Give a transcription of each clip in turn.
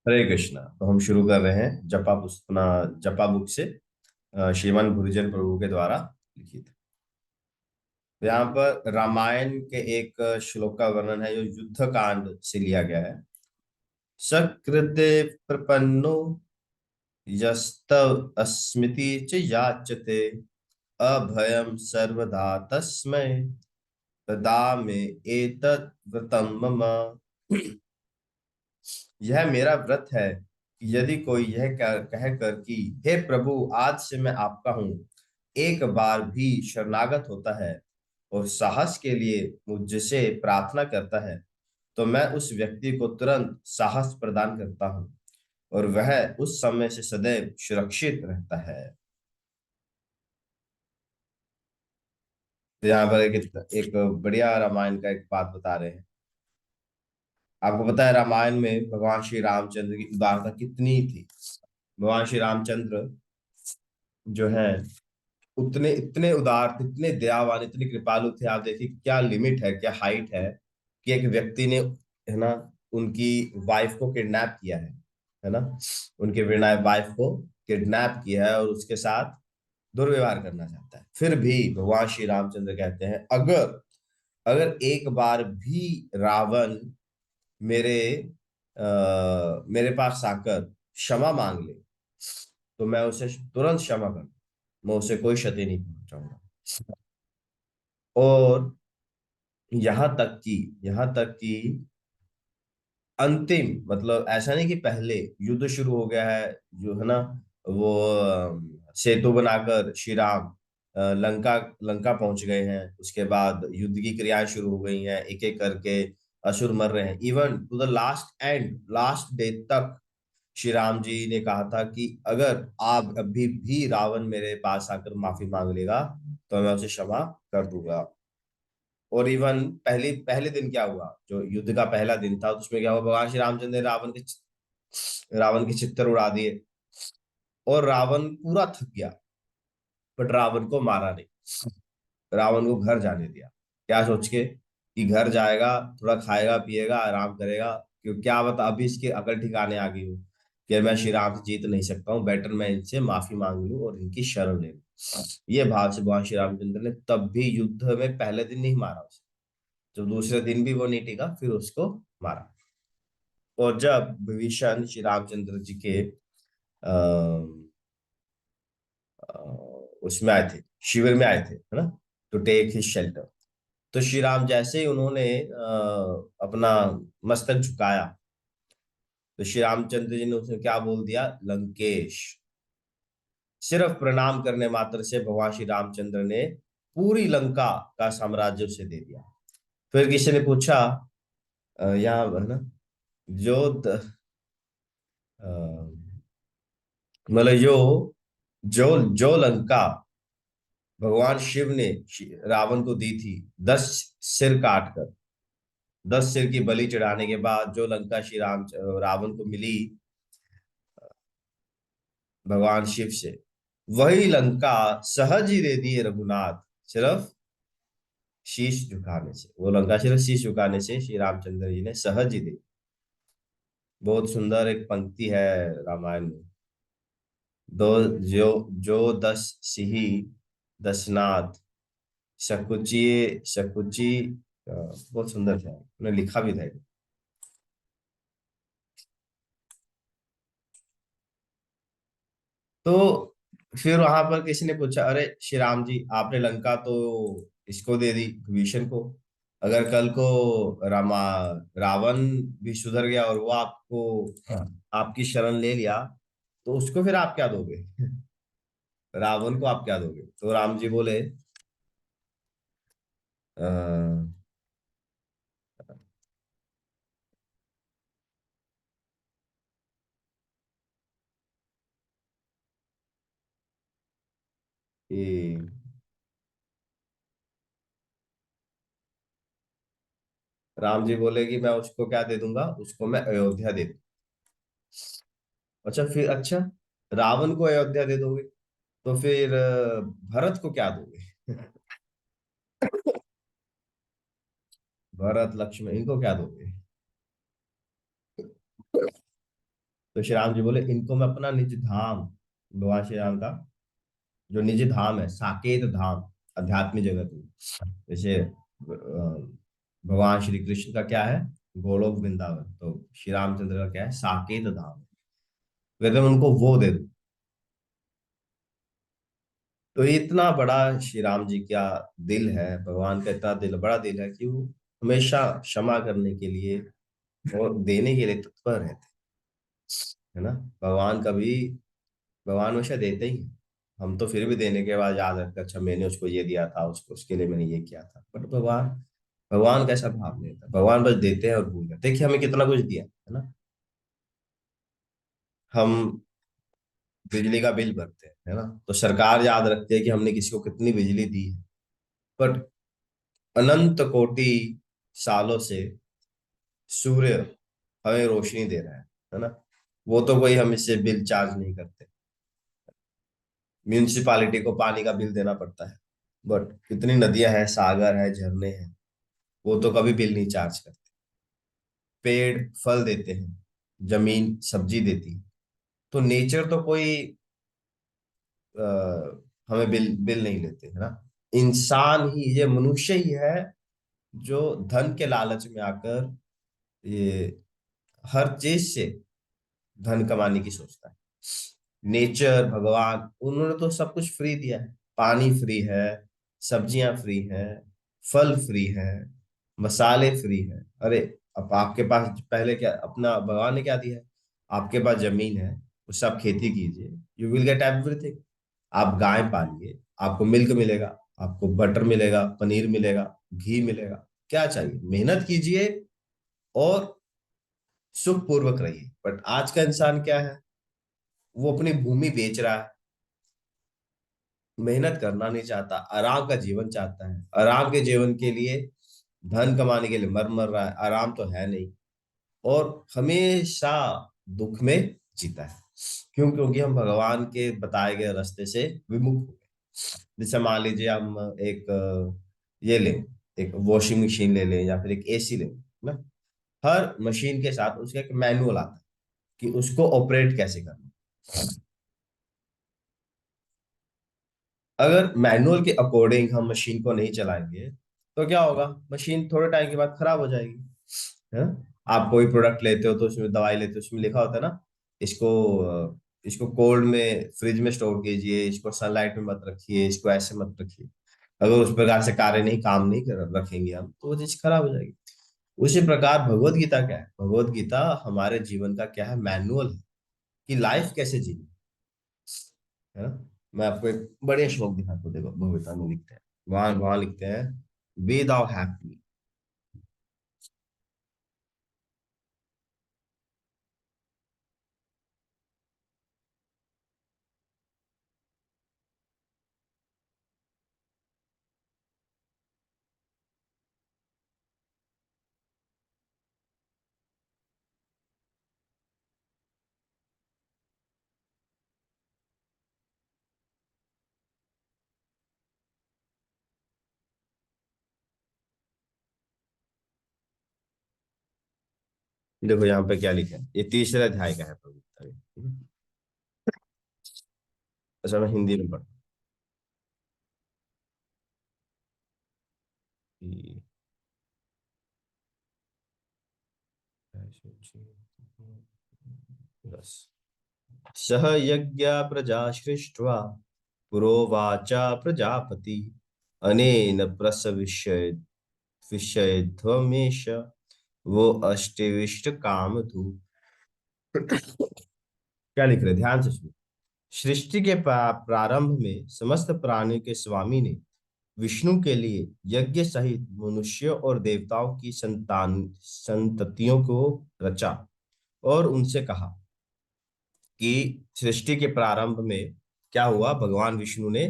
हरे कृष्णा। तो हम शुरू कर रहे हैं अपना जपा बुक से, श्रीमान गुरुजन प्रभु के द्वारा लिखित। तो यहाँ पर रामायण के एक श्लोक का वर्णन है जो युद्ध कांड से लिया गया है। सकृते प्रपन्नो यस्तव अस्मिति च याचते अभयम सर्वदा तस्मै तदा मे एतत् व्रतम मम। यह मेरा व्रत है कि यदि कोई यह कह कर कि हे प्रभु, आज से मैं आपका हूँ, एक बार भी शरणागत होता है और साहस के लिए मुझसे प्रार्थना करता है, तो मैं उस व्यक्ति को तुरंत साहस प्रदान करता हूँ और वह उस समय से सदैव सुरक्षित रहता है। तो यहाँ पर एक बढ़िया रामायण का एक बात बता रहे हैं। आपको पता है रामायण में भगवान श्री रामचंद्र की उदारता कितनी थी। भगवान श्री रामचंद्र जो है उतने इतने उदार थे, इतने दयावान, इतने कृपालु थे। आप देखिए क्या लिमिट है, क्या हाइट है कि एक व्यक्ति ने, है ना, उनकी वाइफ को किडनैप किया है ना, उनके वाइफ को किडनैप किया है और उसके साथ दुर्व्यवहार करना चाहता है। फिर भी भगवान श्री रामचंद्र कहते हैं, अगर अगर एक बार भी रावण मेरे मेरे पास आकर क्षमा मांग ले, तो मैं उसे तुरंत क्षमा कर, मैं उसे कोई क्षति नहीं पहुंचाऊंगा। और यहाँ तक कि अंतिम, मतलब ऐसा नहीं कि पहले युद्ध शुरू हो गया है, जो है ना, वो सेतु बनाकर श्री राम लंका लंका पहुंच गए हैं। उसके बाद युद्ध की क्रियाएं शुरू हो गई हैं, एक एक करके असुर मर रहे हैं। Even to the last end, last day तक श्री राम जी ने कहा था कि अगर आप अभी भी रावण मेरे पास आकर माफी मांग लेगा, तो मैं उसे क्षमा कर दूंगा। और इवन पहले पहले दिन क्या हुआ, जो युद्ध का पहला दिन था, उसमें क्या हुआ, भगवान श्री रामचंद्र ने रावण के चित्तर उड़ा दिए और रावण पूरा थक गया, बट रावण को मारा नहीं, रावण को घर जाने दिया। क्या सोच के कि घर जाएगा, थोड़ा खाएगा पिएगा आराम करेगा, क्यों, क्या बता, अभी इसकी अकल ठिकाने आ गई हो कि मैं श्री राम से जीत नहीं सकता हूँ, बेटर मैं इनसे माफी मांग लूं और इनकी शरण ले लूं। ये भाव से भगवान श्री रामचंद्र ने तब भी युद्ध में पहले दिन नहीं मारा उसे। जब दूसरे दिन भी वो नहीं टिका, फिर उसको मारा। और जब विभीषण श्री रामचंद्र जी के उसमें आए थे, शिविर में आए थे, है ना, टू टेक हिज शेल्टर, तो श्री राम जैसे ही उन्होंने अपना मस्तक झुकाया, तो श्री रामचंद्र जी ने उसने क्या बोल दिया, लंकेश। सिर्फ प्रणाम करने मात्र से भगवान श्री रामचंद्र ने पूरी लंका का साम्राज्य उसे दे दिया। फिर किसी ने पूछा, यहाँ है ना, जो अ, मतलब जो लंका भगवान शिव ने रावण को दी थी, 10 सिर काट कर, 10 सिर की बलि चढ़ाने के बाद जो लंका श्री राम रावण को मिली भगवान शिव से, वही लंका सहज ही दे दिए रघुनाथ, सिर्फ शीश झुकाने से। वो लंका सिर्फ शीश झुकाने से श्री रामचंद्र जी ने सहज ही दी। बहुत सुंदर एक पंक्ति है रामायण में, दो जो जो 10 सिही दसनाथ सकुचिए सकुची। बहुत सुंदर था, उन्होंने लिखा भी था। तो फिर वहां पर किसी ने पूछा, अरे श्री राम जी, आपने लंका तो इसको दे दी, विभीषण को, अगर कल को रावण भी सुधर गया और वो आपको, आपकी शरण ले लिया, तो उसको फिर आप क्या दोगे? रावण को आप क्या दोगे? तो राम जी बोले, "अ, कि राम जी बोले कि मैं उसको क्या दे दूंगा, उसको मैं अयोध्या दे दूंगा। अच्छा, फिर अच्छा, रावण को अयोध्या दे दोगे, तो फिर भरत को क्या दोगे? भरत लक्ष्मण इनको क्या दोगे? तो श्री राम जी बोले इनको मैं अपना निज धाम, भगवान श्री राम का जो निज धाम है, साकेत धाम, आध्यात्मिक जगत में, जैसे भगवान श्री कृष्ण का क्या है, गोलोक वृंदावन, तो श्री रामचंद्र का क्या है, साकेत धाम। कहते हैं उनको वो दे दो। तो इतना बड़ा श्री राम जी का दिल है, भगवान का इतना दिल, बड़ा दिल है कि वो हमेशा क्षमा करने के लिए और देने के लिए तत्पर रहते है ना। भगवान कभी, भगवान हमेशा देते ही हैं। हम तो फिर भी देने के बाद याद रखते हैं, अच्छा मैंने उसको ये दिया था, उसको उसके लिए मैंने ये किया था, बट भगवान, भगवान कैसा भाव नहीं था, भगवान बस देते हैं और भूल जाते हैं। देखिए हमें कितना कुछ दिया है ना। हम बिजली का बिल भरते हैं है ना, तो सरकार याद रखती है कि हमने किसी को कितनी बिजली दी है, बट अनंत कोटि सालों से सूर्य हमें रोशनी दे रहा है ना, वो तो कोई हम इससे बिल चार्ज नहीं करते। म्यूनिसिपालिटी को पानी का बिल देना पड़ता है, बट कितनी नदियां हैं, सागर है, झरने हैं, वो तो कभी बिल नहीं चार्ज करते। पेड़ फल देते हैं, जमीन सब्जी देती है, तो नेचर तो कोई हमें बिल बिल नहीं लेते है ना। इंसान ही, ये मनुष्य ही है जो धन के लालच में आकर ये हर चीज से धन कमाने की सोचता है। नेचर, भगवान, उन्होंने तो सब कुछ फ्री दिया है, पानी फ्री है, सब्जियां फ्री है, फल फ्री है, मसाले फ्री है। अरे अब आपके पास पहले क्या, अपना भगवान ने क्या दिया है, आपके पास जमीन है, उससे आप खेती कीजिए, यू विल गेट एवरीथिंग। आप गाय पालिए, आपको मिल्क मिलेगा, आपको बटर मिलेगा, पनीर मिलेगा, घी मिलेगा। क्या चाहिए, मेहनत कीजिए और सुख पूर्वक रहिए। बट आज का इंसान क्या है, वो अपनी भूमि बेच रहा है, मेहनत करना नहीं चाहता, आराम का जीवन चाहता है, आराम के जीवन के लिए धन कमाने के लिए मर मर रहा है, आराम तो है नहीं, और हमेशा दुख में जीता है। क्यों? क्योंकि हम भगवान के बताए गए रास्ते से विमुख हो गए। जैसे मान लीजिए हम एक ये लें, एक वॉशिंग मशीन ले लें या फिर एक एसी ले लें ना, हर मशीन के साथ उसका एक मैनुअल आता है कि उसको ऑपरेट कैसे करना। अगर मैनुअल के अकॉर्डिंग हम मशीन को नहीं चलाएंगे तो क्या होगा, मशीन थोड़े टाइम के बाद खराब हो जाएगी, है ना। आप कोई प्रोडक्ट लेते हो तो उसमें, दवाई लेते हो उसमें लिखा होता है ना, इसको इसको कोल्ड में, फ्रिज में स्टोर कीजिए, इसको सनलाइट में मत रखिए, इसको ऐसे मत रखिए। अगर उस प्रकार से कार्य नहीं, काम नहीं रखेंगे हम, तो वो चीज खराब हो जाएगी। उसी प्रकार भगवत गीता क्या है, भगवत गीता हमारे जीवन का क्या है, मैनुअल है कि लाइफ कैसे जीनी है ना। मैं आपको एक बढ़िया श्लोक दिखाता हूँ, देखो भगवत में लिखते हैं, वहां वहां लिखते हैं, बी दाउ हैप्पी। देखो यहाँ पे क्या लिखा है, ये तीसरे अध्याय का है भगवत गीता में, ठीक है? अच्छा मैं हिंदी में पढ़ता हूँ। बस, सह यज्ञ प्रजा सृष्ट्वा पुरोवाचा प्रजापति अनेन प्रसविष्य विषयध्वमेश वो अष्टविष्ट काम धू। क्या लिख रहे, ध्यान से सुनो। सृष्टि के प्रारंभ में समस्त प्राणियों के स्वामी ने विष्णु के लिए यज्ञ सहित मनुष्यों और देवताओं की संततियों को रचा और उनसे कहा कि सृष्टि के प्रारंभ में क्या हुआ, भगवान विष्णु ने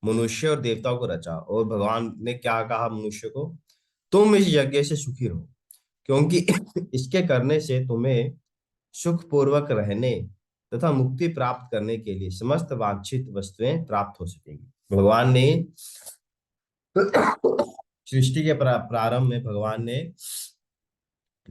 मनुष्य और देवताओं को रचा, और भगवान ने क्या कहा मनुष्य को, तुम इस यज्ञ से सुखी रहो, क्योंकि इसके करने से तुम्हें सुख पूर्वक रहने तथा मुक्ति प्राप्त करने के लिए समस्त वांछित वस्तुएं प्राप्त हो सकेंगी। भगवान ने सृष्टि के प्रारंभ में भगवान ने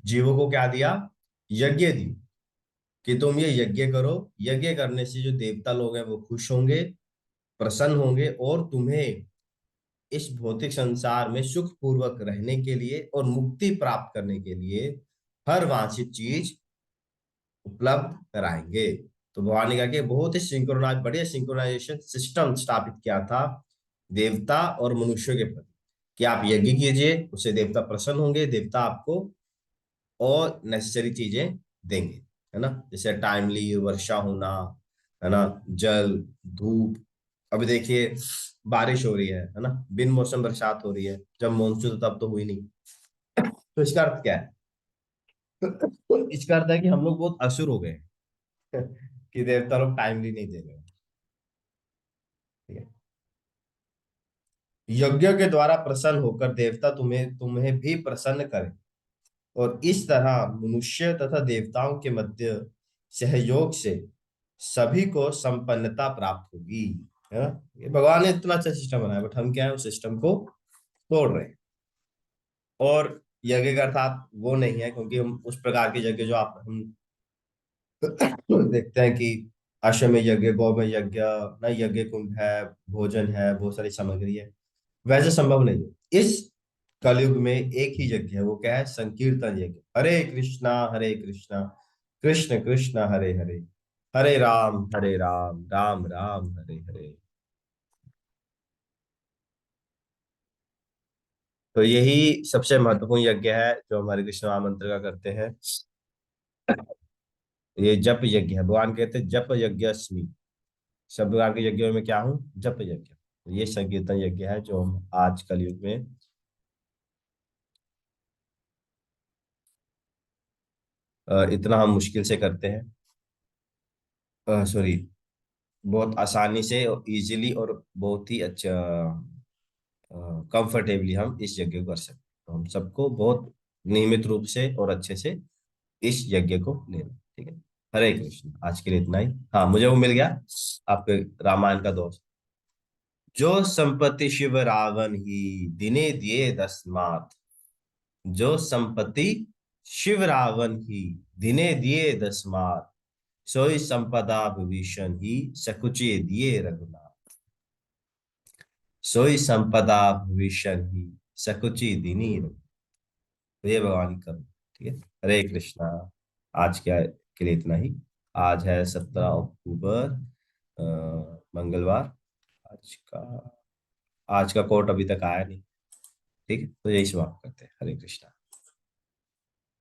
जीवों को क्या दिया, यज्ञ दी, कि तुम ये यज्ञ करो। यज्ञ करने से जो देवता लोग हैं वो खुश होंगे, प्रसन्न होंगे, और तुम्हें इस भौतिक संसार में सुख पूर्वक रहने के लिए और मुक्ति प्राप्त करने के लिए हर वांछित चीज उपलब्ध कराएंगे। तो भगवान ने कहा कि बहुत ही सिंक्रोनाइज, बढ़िया सिंक्रोनाइजेशन सिस्टम स्थापित किया था देवता और मनुष्यों के प्रति, कि आप यज्ञ कीजिए, उससे देवता प्रसन्न होंगे, देवता आपको और नेसेसरी चीजें देंगे, है ना। जैसे टाइमली वर्षा होना, है ना, जल, धूप। अभी देखिए बारिश हो रही है ना, बिन मौसम बरसात हो रही है, जब मानसून तब तो हुई नहीं। तो इसका अर्थ क्या है? तो इसका अर्थ है कि हम लोग बहुत असुर हो गए हैं कि देवता लोग टाइमली नहीं दे रहे हैं। ठीक है। यज्ञ के द्वारा प्रसन्न होकर देवता तुम्हें तुम्हें भी प्रसन्न करे, और इस तरह मनुष्य तथा देवताओं के मध्य सहयोग से सभी को संपन्नता प्राप्त होगी, है ना। ये भगवान ने इतना अच्छा सिस्टम बनाया, बट हम क्या है, उस सिस्टम को तोड़ रहे हैं। और यज्ञ का अर्थात वो नहीं है, क्योंकि हम उस प्रकार के यज्ञ जो आप हम देखते हैं कि अश्वमेध यज्ञ, गौमेध यज्ञ, ना यज्ञ कुंड है, भोजन है, बहुत सारी सामग्री है, वैसे संभव नहीं है। इस कलयुग में एक ही यज्ञ है, वो क्या है? संकीर्तन यज्ञ। हरे कृष्णा कृष्ण कृष्ण हरे हरे, हरे राम राम राम हरे हरे। तो यही सबसे महत्वपूर्ण यज्ञ है जो हमारे कृष्ण महामंत्र का करते हैं। ये जप यज्ञ है, भगवान कहते हैं जप यज्ञस्मि। सब प्रकार के यज्ञों में क्या हूँ? जप यज्ञ। ये संकीर्तन यज्ञ है जो हम आज कलयुग में इतना हम मुश्किल से करते हैं, सॉरी, बहुत आसानी से और इजीली और बहुत ही अच्छा कंफर्टेबली हम इस यज्ञ को कर सकते हैं। तो हम सबको बहुत नियमित रूप से और अच्छे से इस यज्ञ को लेना। ठीक है। हरे कृष्ण। आज के लिए इतना ही। हाँ, मुझे वो मिल गया, आपके रामायण का दोस्त। जो संपत्ति शिव रावण ही दिने दिए दसमात। जो संपत्ति शिव रावण ही दिने दिए दसमात। सोई संपदा विभीषण ही सकुचे दिए रघुनाथ। सोई संपदा विभीषण ही सकुची दीनी रघुनाथ। तो ये भगवान की करुणा। ठीक है। हरे कृष्णा। आज के लिए इतना ही। आज है 17 अक्टूबर, मंगलवार। आज का आज का कोट अभी तक आया नहीं। ठीक है, तो यही समाप्त करते हैं। हरे कृष्णा।